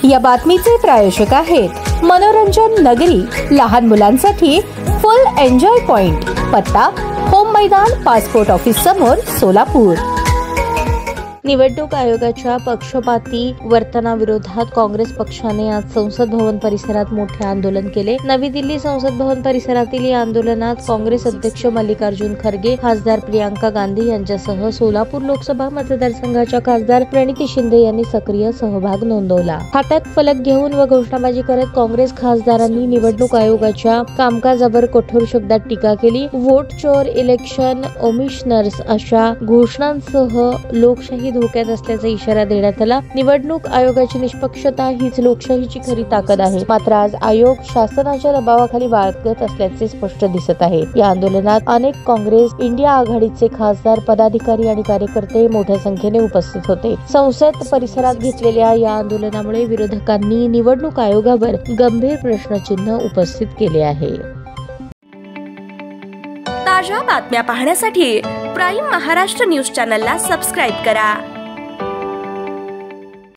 या बातमीचे प्रायोजक आहेत मनोरंजन नगरी, लहान मुलांसाठी फुल एन्जॉय पॉइंट, पत्ता होम मैदान, पासपोर्ट ऑफिस समोर, सोलापूर. निवडणूक आयोगाच्या पक्षपाती वर्तनाविरोधात काँग्रेस पक्षाने आज संसद भवन परिसरात मोठे आंदोलन केले. नवी दिल्ली संसद भवन परिसरातील या आंदोलनात काँग्रेस अध्यक्ष मल्लिकार्जुन खरगे, खासदार प्रियांका गांधी यांच्यासह सोलापूर लोकसभा मतदारसंघाच्या खासदार प्रणिती शिंदे यांनी सक्रिय सहभाग नोंदवला. हातात फलक घेऊन व घोषणाबाजी करत काँग्रेस खासदारांनी निवडणूक आयोगाच्या कामकाजावर कठोर शब्दात टीका केली. वोट चोर, इलेक्शन ओमिशनर्स अशा घोषणांसह लोकशाही धोक्यात असल्याचा इशारा देण्यात आला. निवडणूक आयोगाची निष्पक्षता हीच लोकशाहीची खरी ताकद आहे. मात्र आज आयोग शासनाच्या दबावाखाली वागत असल्याचे स्पष्ट दिसत आहे. या आंदोलनात अनेक काँग्रेस इंडिया आघाडीचे खासदार, पदाधिकारी आणि कार्यकर्ते मोठ्या संख्येने उपस्थित होते. संसद परिसरात घेतलेल्या या आंदोलनामुळे विरोधकांनी निवडणूक आयोगावर गंभीर प्रश्नचिन्ह उपस्थित केले आहे. ताज्या बातम्या पाहण्यासाठी प्राईम महाराष्ट्र न्यूज चॅनलला सबस्क्राईब करा.